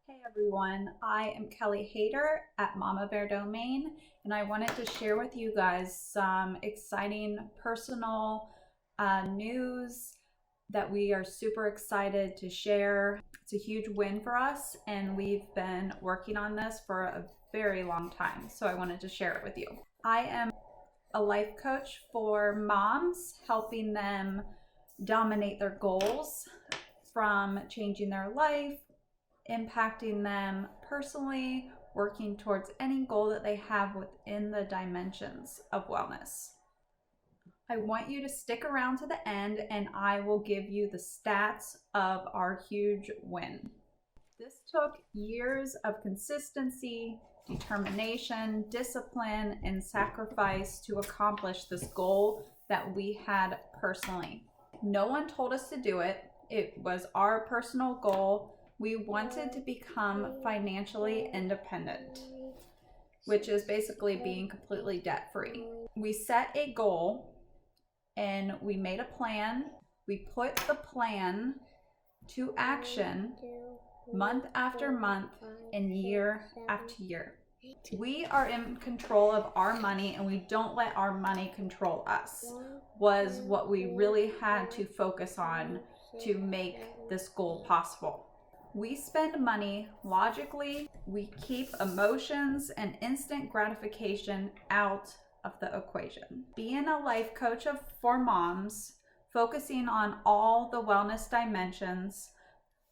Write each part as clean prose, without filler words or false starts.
Hey everyone, I am Kelly Hayter at Mama Bear Domain, and I wanted to share with you guys some exciting personal news that we are super excited to share. It's a huge win for us, and we've been working on this for a very long time, so I wanted to share it with you. I am a life coach for moms, helping them dominate their goals from changing their life, impacting them personally, working towards any goal that they have within the dimensions of wellness. I want you to stick around to the end and I will give you the stats of our huge win. This took years of consistency, determination, discipline, and sacrifice to accomplish this goal that we had personally. No one told us to do it. It was our personal goal. We wanted to become financially independent, which is basically being completely debt-free. We set a goal and we made a plan. We put the plan to action month after month and year after year. We are in control of our money and we don't let our money control us, was what we really had to focus on to make this goal possible. We spend money logically. We keep emotions and instant gratification out of the equation. Being a life coach for moms, focusing on all the wellness dimensions,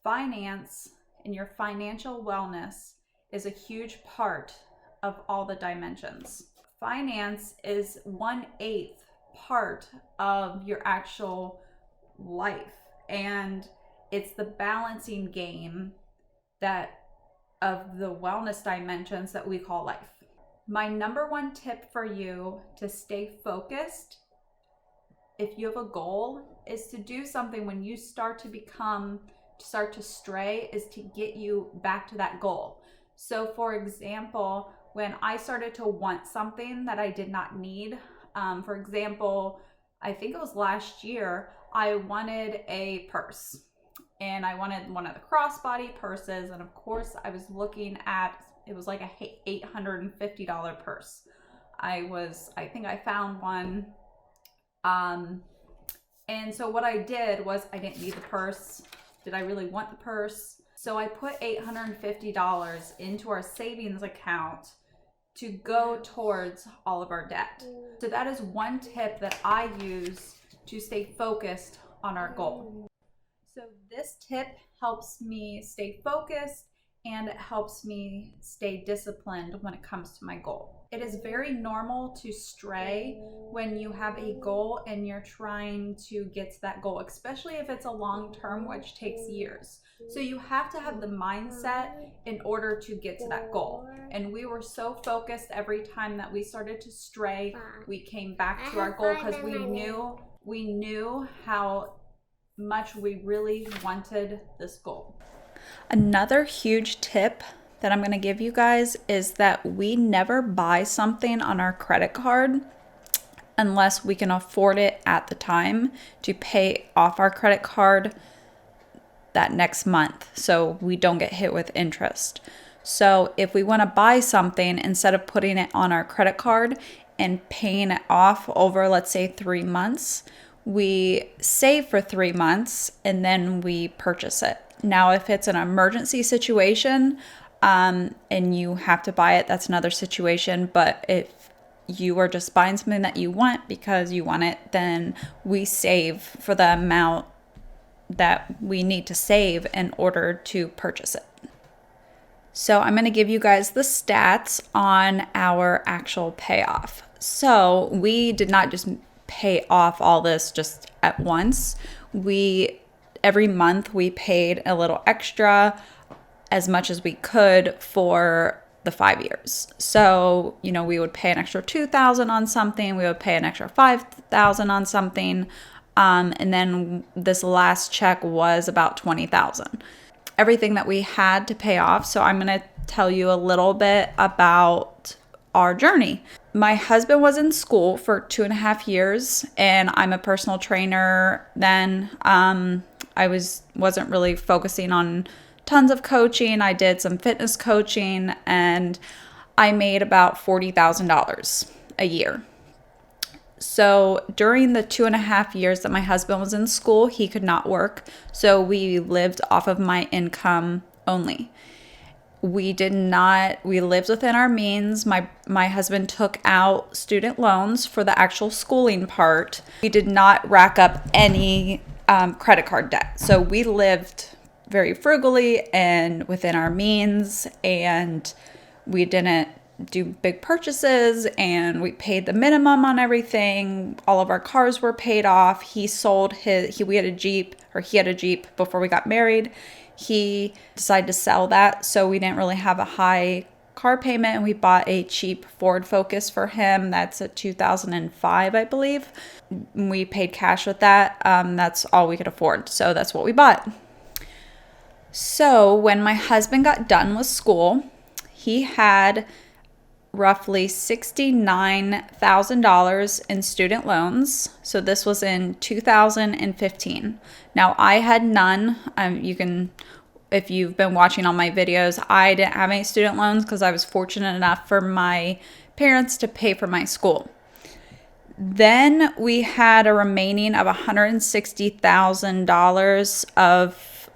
finance, and your financial wellness is a huge part of all the dimensions. Finance is 1/8 part of your actual life, and it's the balancing game of the wellness dimensions that we call life. My number one tip for you to stay focused, if you have a goal, is to do something when you start to stray, is to get you back to that goal. So for example, when I started to want something that I did not need, for example, I think it was last year, I wanted a purse. And I wanted one of the crossbody purses, and of course I was looking at, it was like a $850 purse. I think I found one, and so what I did was, I didn't need the purse. Did I really want the purse? So I put $850 into our savings account to go towards all of our debt. So that is one tip that I use to stay focused on our goal. So this tip helps me stay focused and it helps me stay disciplined when it comes to my goal. It is very normal to stray when you have a goal and you're trying to get to that goal, especially if it's a long term, which takes years. So you have to have the mindset in order to get to that goal. And we were so focused every time that we started to stray, we came back to our goal because we knew how much we really wanted this goal. Another huge tip that I'm going to give you guys is that we never buy something on our credit card unless we can afford it at the time to pay off our credit card that next month, so we don't get hit with interest. So if we want to buy something, instead of putting it on our credit card and paying it off over, let's say, 3 months, we save for 3 months and then we purchase it. Now, if it's an emergency situation and you have to buy it, that's another situation. But if you are just buying something that you want because you want it, then we save for the amount that we need to save in order to purchase it. So I'm going to give you guys the stats on our actual payoff. So we did not just pay off all this just at once. Every month we paid a little extra, as much as we could, for the 5 years. So, we would pay an extra $2,000 on something, we would pay an extra $5,000 on something, and then this last check was about $20,000. Everything that we had to pay off. So I'm going to tell you a little bit about our journey. My husband was in school for 2.5 years, and I'm a personal trainer then. I wasn't really focusing on tons of coaching. I did some fitness coaching, and I made about $40,000 a year. So during the 2.5 years that my husband was in school, he could not work. So we lived off of my income only. We lived within our means. My husband took out student loans for the actual schooling part. We did not rack up any credit card debt. So we lived very frugally and within our means, and we didn't do big purchases, and we paid the minimum on everything. All of our cars were paid off. He had a Jeep before we got married. He decided to sell that, so we didn't really have a high car payment, and we bought a cheap Ford Focus for him. That's a 2005, I believe. We paid cash with that. That's all we could afford, so that's what we bought. So when my husband got done with school, he had roughly $69,000 in student loans. So this was in 2015. Now I had none. If you've been watching all my videos, I didn't have any student loans because I was fortunate enough for my parents to pay for my school. Then we had a remaining of $160,000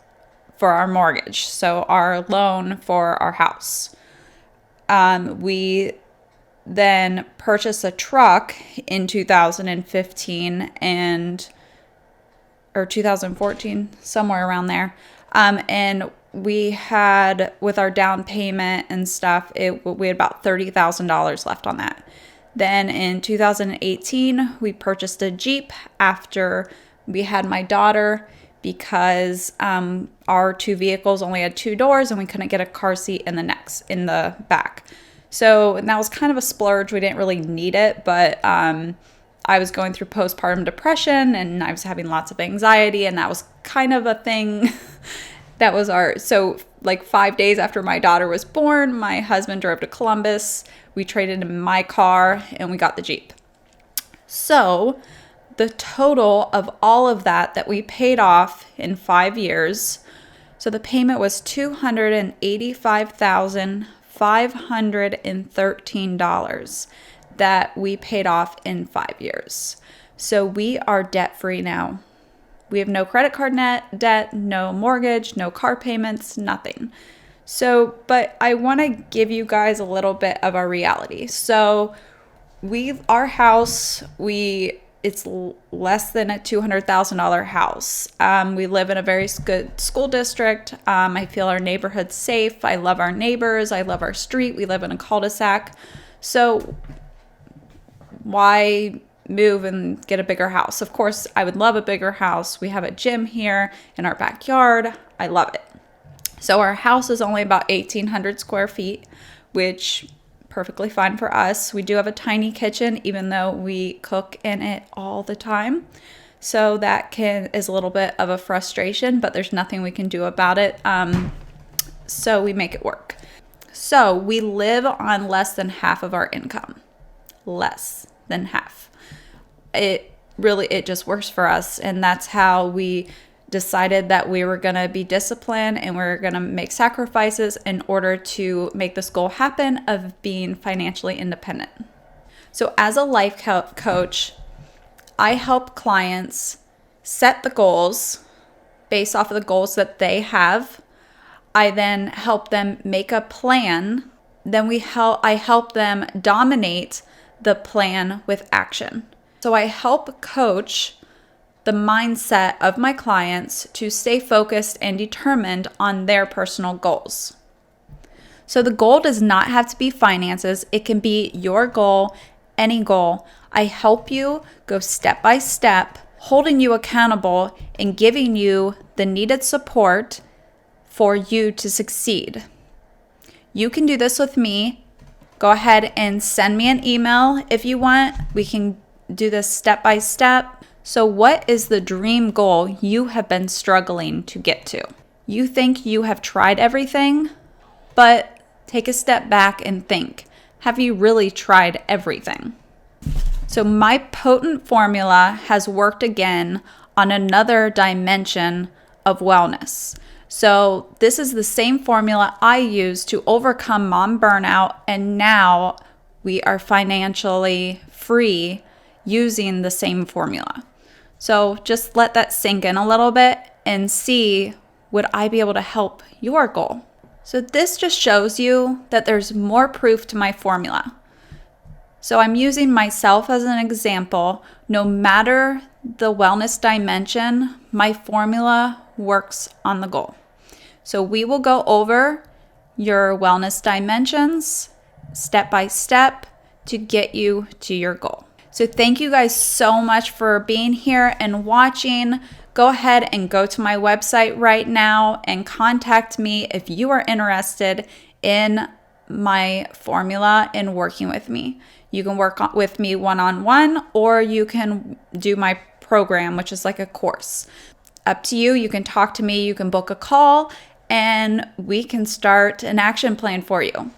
for our mortgage. So our loan for our house. We then purchased a truck in 2015 or 2014, somewhere around there. And we had, with our down payment and stuff, we had about $30,000 left on that. Then in 2018, we purchased a Jeep after we had my daughter, because our two vehicles only had 2 doors and we couldn't get a car seat in the back. So, and that was kind of a splurge. We didn't really need it, but I was going through postpartum depression and I was having lots of anxiety, and that was kind of a thing. So like 5 days after my daughter was born, my husband drove to Columbus. We traded in my car and we got the Jeep. So the total of all of that we paid off in 5 years, so the payment was $285,513 that we paid off in 5 years. So we are debt free now. We have no credit card debt, no mortgage, no car payments, nothing. So, but I want to give you guys a little bit of our reality. So our house, it's less than a $200,000 house. We live in a very good school district. I feel our neighborhood's safe. I love our neighbors. I love our street. We live in a cul-de-sac. So why move and get a bigger house? Of course, I would love a bigger house. We have a gym here in our backyard. I love it. So our house is only about 1,800 square feet, which perfectly fine for us. We do have a tiny kitchen, even though we cook in it all the time. So that is a little bit of a frustration, but there's nothing we can do about it. So we make it work. So we live on less than half of our income. Less than half. It just works for us. And that's how we decided that we were going to be disciplined and we're going to make sacrifices in order to make this goal happen of being financially independent. So as a life coach, I help clients set the goals based off of the goals that they have. I then help them make a plan. Then I help them dominate the plan with action. So I help coach the mindset of my clients to stay focused and determined on their personal goals. So the goal does not have to be finances. It can be your goal, any goal. I help you go step by step, holding you accountable and giving you the needed support for you to succeed. You can do this with me. Go ahead and send me an email if you want. We can do this step by step. So what is the dream goal you have been struggling to get to? You think you have tried everything, but take a step back and think, have you really tried everything? So my potent formula has worked again on another dimension of wellness. So this is the same formula I used to overcome mom burnout, and now we are financially free using the same formula. So just let that sink in a little bit and see, would I be able to help your goal? So this just shows you that there's more proof to my formula. So I'm using myself as an example. No matter the wellness dimension, my formula works on the goal. So we will go over your wellness dimensions step by step to get you to your goal. So thank you guys so much for being here and watching. Go ahead and go to my website right now and contact me if you are interested in my formula and working with me. You can work with me one-on-one, or you can do my program, which is like a course. Up to you. You can talk to me, you can book a call, and we can start an action plan for you.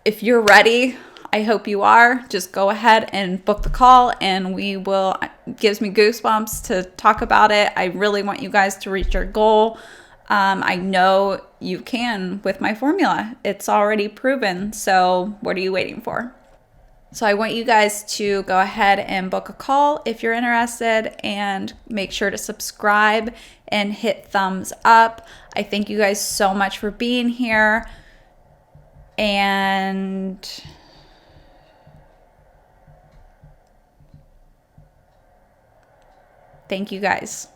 If you're ready, I hope you are, just go ahead and book the call and we will. It gives me goosebumps to talk about it. I really want you guys to reach your goal. I know you can with my formula. It's already proven. So what are you waiting for? So I want you guys to go ahead and book a call if you're interested, and make sure to subscribe and hit thumbs up. I thank you guys so much for being here. And thank you guys.